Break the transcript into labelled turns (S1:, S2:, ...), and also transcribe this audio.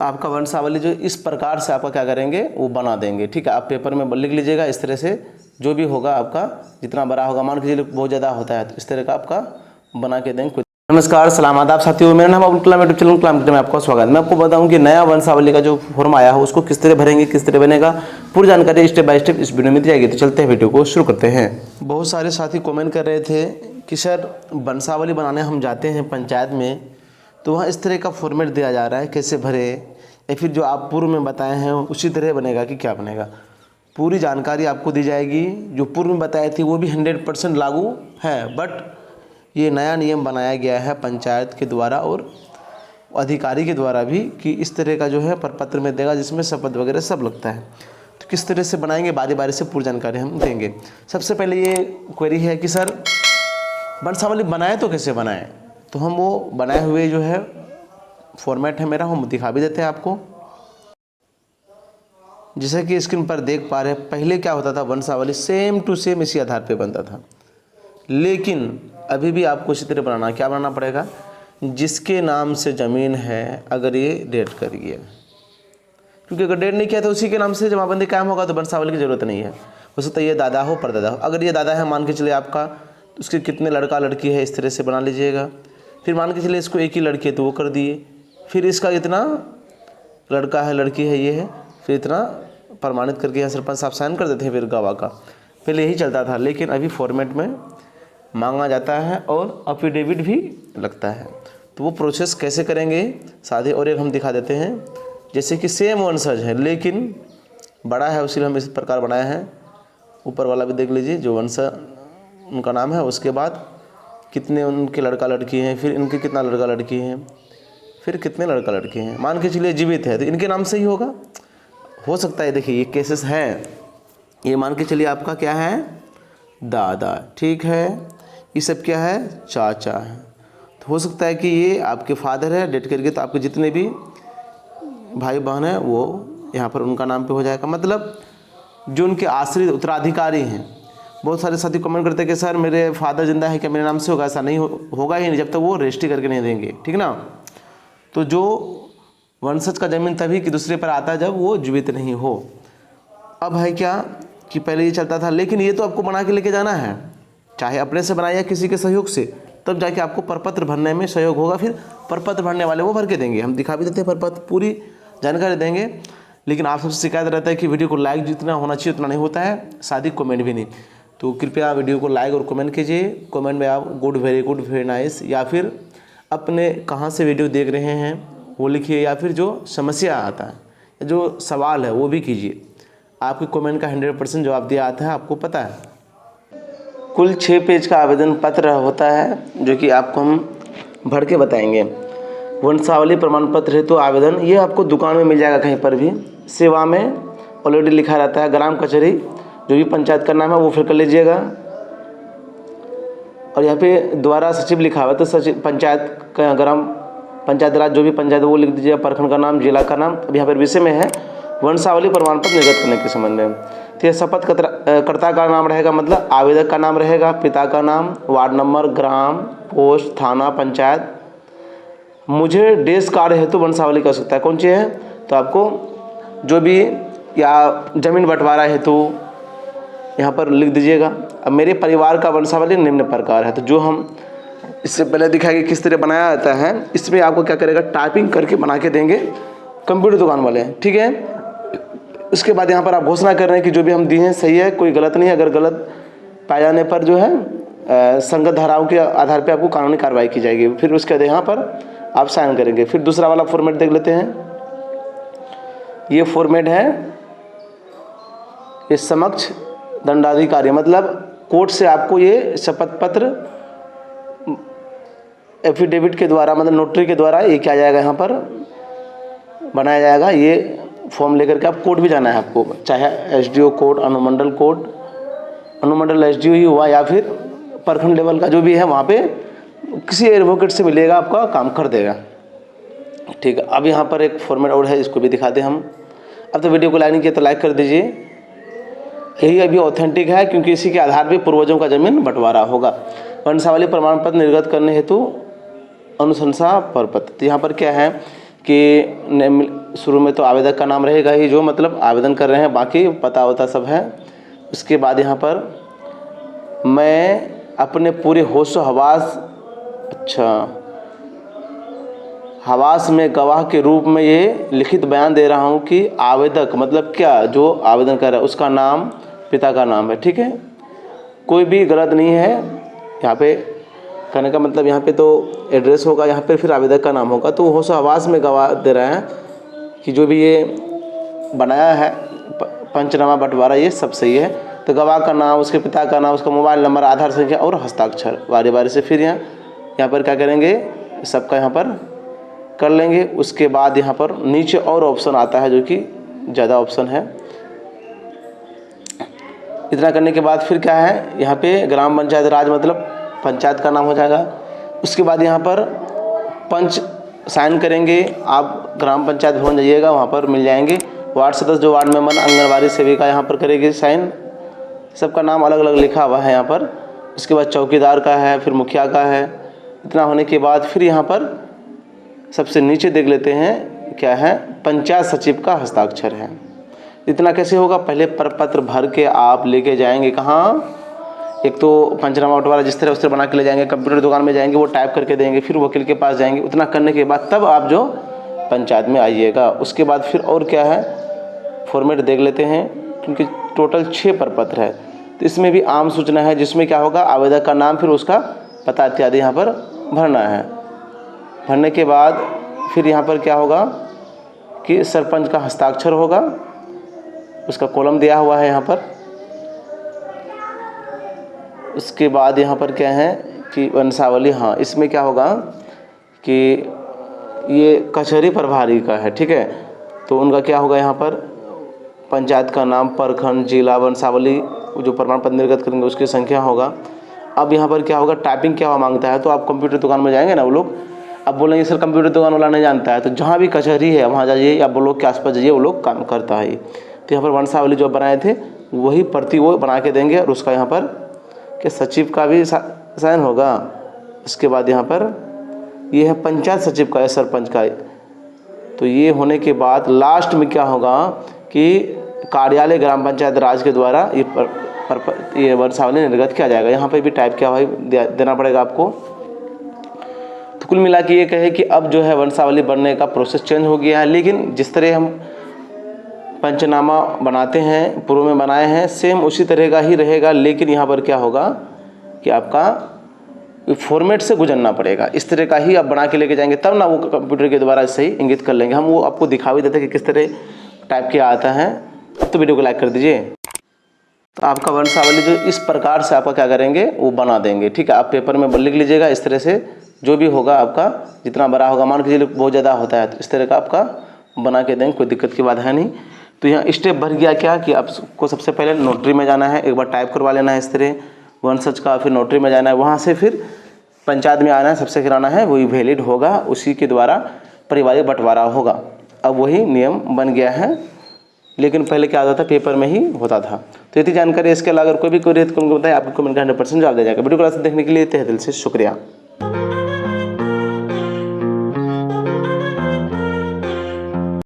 S1: आपका वंशावली जो इस प्रकार से आपका क्या करेंगे वो बना देंगे। ठीक है, आप पेपर में लिख लीजिएगा इस तरह से, जो भी होगा आपका जितना बड़ा होगा, मान के चलिए बहुत ज़्यादा होता है तो इस तरह का आपका बना के देंगे। नमस्कार, सलाम आदाब साथियों, मेरा नाम अब्दुल कलाम, यूट्यूब चैनल कलाम में आपका स्वागत है। मैं आपको बताऊं कि नया वंशावली का जो फॉर्म आया है उसको किस तरह भरेंगे, किस तरह बनेगा, पूरी जानकारी स्टेप बाय स्टेप इस वीडियो में दी जाएगी। तो चलते हैं, वीडियो को शुरू करते हैं। बहुत सारे साथी कमेंट कर रहे थे कि सर वंशावली बनाने हम जाते हैं पंचायत में तो वहाँ इस तरह का फॉर्मेट दिया जा रहा है, कैसे भरे, या फिर जो आप पूर्व में बताए हैं उसी तरह बनेगा कि क्या बनेगा। पूरी जानकारी आपको दी जाएगी। जो पूर्व में बताई थी वो भी 100% लागू है, बट ये नया नियम बनाया गया है पंचायत के द्वारा और अधिकारी के द्वारा भी कि इस तरह का जो है प्रपत्र में देगा जिसमें शपथ वगैरह सब लगता है। तो किस तरह से बनाएंगे बारी बारी से पूरी जानकारी हम देंगे। सबसे पहले ये क्वेरी है कि सर वंशावली बनाए तो कैसे बनाएं, तो हम वो बनाए हुए जो है फॉर्मेट है मेरा, हम दिखा भी देते हैं आपको। जैसे कि स्क्रीन पर देख पा रहे हैं, पहले क्या होता था वंशावली सेम टू सेम इसी आधार पे बनता था, लेकिन अभी भी आपको इसी तरह बनाना, क्या बनाना पड़ेगा, जिसके नाम से ज़मीन है अगर ये डेट कर गया, क्योंकि अगर डेट नहीं किया तो उसी के नाम से जमाबंदी कायम होगा तो वंशावली की ज़रूरत नहीं है। हो सकता है ये दादा हो परदादा हो। अगर ये दादा है मान के चलिए आपका, तो उसके कितने लड़का लड़की है इस तरह से बना लीजिएगा। फिर मान के चलिए इसको एक ही लड़की है तो वो कर दिए, फिर इसका इतना लड़का है लड़की है ये है, फिर इतना प्रमाणित करके यहाँ सरपंच साहब साइन कर देते हैं फिर गवाह का। पहले यही चलता था, लेकिन अभी फॉर्मेट में मांगा जाता है और अफिडेविट भी लगता है। तो वो प्रोसेस कैसे करेंगे सादे और एक हम दिखा देते हैं। जैसे कि सेम वंशज है लेकिन बड़ा है, उसी हम इस प्रकार बनाए हैं। ऊपर वाला भी देख लीजिए, जो वंश उनका नाम है, उसके बाद कितने उनके लड़का लड़की हैं, फिर इनके कितना लड़का लड़की हैं, फिर कितने लड़का लड़की हैं। मान के चलिए जीवित है तो इनके नाम से ही होगा, हो सकता है। देखिए ये केसेस हैं, ये मान के चलिए आपका क्या है, दादा, ठीक है, ये सब क्या है, चाचा है। तो हो सकता है कि ये आपके फादर है, डेट करके तो आपके जितने भी भाई बहन हैं वो यहाँ पर उनका नाम पे हो जाएगा। मतलब जो उनके आश्रित उत्तराधिकारी हैं। बहुत सारे साथी कमेंट करते हैं कि सर मेरे फादर जिंदा है क्या मेरे नाम से होगा, ऐसा नहीं होगा ही नहीं जब तक वो रजिस्ट्री करके नहीं देंगे, ठीक ना। तो जो वंशज का जमीन तभी कि दूसरे पर आता है जब वो जीवित नहीं हो। अब है क्या कि पहले ये चलता था, लेकिन ये तो आपको बना के लेके जाना है, चाहे अपने से बनाए या किसी के सहयोग से, तब जाके आपको प्रपत्र भरने में सहयोग होगा। फिर प्रपत्र भरने वाले वो भर के देंगे, हम दिखा भी देते हैं, प्रपत्र पूरी जानकारी देंगे। लेकिन आप सबसे शिकायत रहता है कि वीडियो को लाइक जितना होना चाहिए उतना नहीं होता है, साथ कमेंट भी नहीं। तो कृपया वीडियो को लाइक और कमेंट कीजिए। कमेंट में आप good, very good, very nice, या फिर अपने कहाँ से वीडियो देख रहे हैं वो लिखिए, या फिर जो समस्या आता है, जो सवाल है वो भी कीजिए। आपके कमेंट का 100% जवाब दिया आता है, आपको पता है। कुल 6 पेज का आवेदन पत्र होता है जो कि आपको हम भर के बताएंगे। वंशावली प्रमाण पत्र हेतु आवेदन, ये आपको दुकान में मिल जाएगा, कहीं पर भी सेवा में ऑलरेडी लिखा रहता है। ग्राम कचहरी जो भी पंचायत का नाम है वो फिर कर लीजिएगा। और यहाँ पे द्वारा सचिव लिखा हुआ है तो सचिव पंचायत का, ग्राम पंचायत राज जो भी पंचायत वो लिख दीजिएगा, प्रखंड का नाम, जिला का नाम। अब यहाँ पर विषय में है वंशावली प्रमाण पत्र निर्गत करने के संबंध में। तो यह शपथ कर्ता का नाम रहेगा, मतलब आवेदक का नाम रहेगा, पिता का नाम, वार्ड नंबर, ग्राम, पोस्ट, थाना, पंचायत। मुझे देश कार्य हेतु वंशावली की आवश्यकता है, कौन सी है, तो आपको जो भी या जमीन बंटवारा हेतु यहाँ पर लिख दीजिएगा। अब मेरे परिवार का वंशावली निम्न प्रकार है, तो जो हम इससे पहले दिखाएंगे किस तरह बनाया जाता है, इसमें आपको क्या करेगा, टाइपिंग करके बना के देंगे कंप्यूटर दुकान वाले, ठीक है। उसके बाद यहाँ पर आप घोषणा कर रहे हैं कि जो भी हम दिए हैं सही है, कोई गलत नहीं है। अगर गलत पाए जाने पर जो है संगत धाराओं के आधार पर आपको कानूनी कार्रवाई की जाएगी। फिर उसके बाद यहाँ पर आप साइन करेंगे। फिर दूसरा वाला फॉर्मेट देख लेते हैं। ये फॉर्मेट है, ये समक्ष दंडाधिकारी, मतलब कोर्ट से आपको ये शपथ पत्र एफिडेविट के द्वारा, मतलब नोटरी के द्वारा ये क्या जाएगा, यहाँ पर बनाया जाएगा। ये फॉर्म लेकर के आप कोर्ट भी जाना है आपको, चाहे एसडीओ कोर्ट, अनुमंडल कोर्ट, अनुमंडल एसडीओ ही हुआ, या फिर प्रखंड लेवल का जो भी है वहाँ पे किसी एडवोकेट से मिलेगा, आपका काम कर देगा, ठीक है। अब यहाँ पर एक फॉर्मेट और है, इसको भी दिखा दें हम। अब तो वीडियो को लाइक नहीं किया तो लाइक कर दीजिए। यही अभी ऑथेंटिक है क्योंकि इसी के आधार पर पूर्वजों का जमीन बंटवारा होगा। वंशावली प्रमाण पत्र निर्गत करने हेतु अनुशंसा प्रपत्र, तो यहाँ पर क्या है कि शुरू में तो आवेदक का नाम रहेगा ही, जो मतलब आवेदन कर रहे हैं, बाकी पता होता सब है। उसके बाद यहाँ पर मैं अपने पूरे होशो हवास, हवास में गवाह के रूप में ये लिखित बयान दे रहा हूँ कि आवेदक मतलब क्या, जो आवेदन कर रहा है उसका नाम पिता का नाम है, ठीक है। कोई भी गलत नहीं है यहाँ पे कहने का मतलब, यहाँ पे तो एड्रेस होगा, यहाँ पे फिर आवेदक का नाम होगा। तो होशो हवास में गवाह दे रहे हैं कि जो भी ये बनाया है पंचनामा बंटवारा ये सब सही है। तो गवाह का नाम, उसके पिता का नाम, उसका मोबाइल नंबर, आधार संख्या और हस्ताक्षर बारी बारी से फिर यहाँ पर क्या करेंगे, सबका यहाँ पर कर लेंगे। उसके बाद यहाँ पर नीचे और ऑप्शन आता है जो कि ज़्यादा ऑप्शन है। इतना करने के बाद फिर क्या है, यहाँ पे ग्राम पंचायत राज मतलब पंचायत का नाम हो जाएगा। उसके बाद यहाँ पर पंच साइन करेंगे। आप ग्राम पंचायत भवन जाइएगा, वहाँ पर मिल जाएंगे। वार्ड सदस्य जो वार्ड मेंबर, आंगनबाड़ी सेविका यहाँ पर करेगी साइन। सबका नाम अलग अलग लिखा हुआ है यहाँ पर। उसके बाद चौकीदार का है, फिर मुखिया का है। इतना होने के बाद फिर यहाँ पर सबसे नीचे देख लेते हैं क्या है, पंचायत सचिव का हस्ताक्षर है। इतना कैसे होगा, पहले प्रपत्र भर के आप लेके जाएंगे कहाँ, एक तो पंचनामा बंटवारा जिस तरह उस तरह बना के ले जाएंगे, कंप्यूटर दुकान में जाएंगे, वो टाइप करके देंगे, फिर वकील के पास जाएंगे। उतना करने के बाद तब आप जो पंचायत में आइएगा। उसके बाद फिर और क्या है, फॉर्मेट देख लेते हैं, क्योंकि टोटल 6 प्रपत्र है। तो इसमें भी आम सूचना है, जिसमें क्या होगा, आवेदक का नाम, फिर उसका पता इत्यादि यहाँ पर भरना है। भरने के बाद फिर यहाँ पर क्या होगा कि सरपंच का हस्ताक्षर होगा, उसका कॉलम दिया हुआ है यहाँ पर। उसके बाद यहाँ पर क्या है कि वंशावली, हाँ इसमें क्या होगा कि ये कचहरी प्रभारी का है, ठीक है। तो उनका क्या होगा, यहाँ पर पंचायत का नाम, प्रखंड, जिला, वंशावली, जो प्रमाण पत्र निर्गत करेंगे उसकी संख्या होगा। अब यहाँ पर क्या होगा, टाइपिंग क्या मांगता है, तो आप कंप्यूटर दुकान में जाएंगे ना, वो लोग अब बोलेंगे सर कंप्यूटर दुकान वाला नहीं जानता है, तो जहाँ भी कचहरी है वहाँ जाइए, या ब्लॉक के आसपास जाइए, वो लोग काम करता है। तो यहाँ पर वंशावली जो बनाए थे वही प्रति वो बना के देंगे, और उसका यहाँ पर कि सचिव का भी साइन होगा। उसके बाद यहाँ पर ये है पंचायत सचिव का, है सरपंच का। तो ये होने के बाद लास्ट में क्या होगा कि कार्यालय ग्राम पंचायत राज के द्वारा ये वंशावली निर्गत किया जाएगा। यहाँ पे भी टाइप क्या हुआ देना पड़ेगा आपको। तो कुल मिला के ये कहे कि अब जो है वंशावली बनने का प्रोसेस चेंज हो गया है, लेकिन जिस तरह हम पंचनामा बनाते हैं, पूर्व में बनाए हैं, सेम उसी तरह का ही रहेगा। लेकिन यहाँ पर क्या होगा कि आपका फॉर्मेट से गुजरना पड़ेगा। इस तरह का ही आप बना के लेके जाएंगे, तब ना वो कंप्यूटर के द्वारा सही इंगित कर लेंगे। हम वो आपको दिखा भी देते हैं कि किस तरह टाइप किया आता है। तो वीडियो को लाइक कर दीजिए। तो आपका वंशावली जो इस प्रकार से आपका क्या करेंगे, वो बना देंगे, ठीक है। आप पेपर में लिख लीजिएगा इस तरह से, जो भी होगा आपका जितना बड़ा होगा, मान के चलिए बहुत ज़्यादा होता है, तो इस तरह का आपका बना के देंगे, कोई दिक्कत की बात है नहीं। तो यहाँ स्टेप भर गया क्या कि आपको सबसे पहले नोटरी में जाना है, एक बार टाइप करवा लेना है इस तरह वंशज का, फिर नोटरी में जाना है, वहाँ से फिर पंचायत में आना है, सबसे कराना है, वही वैलिड होगा, उसी के द्वारा पारिवारिक बंटवारा होगा। अब वही नियम बन गया है, लेकिन पहले क्या होता था, पेपर में ही होता था। तो इतनी जानकारी, इसके अलावा अगर कोई भी क्वेरी है तो बताइए, आपको कमेंट का 100% जवाब दे जाएगा। वीडियो क्लास देखने के लिए तहे दिल से शुक्रिया।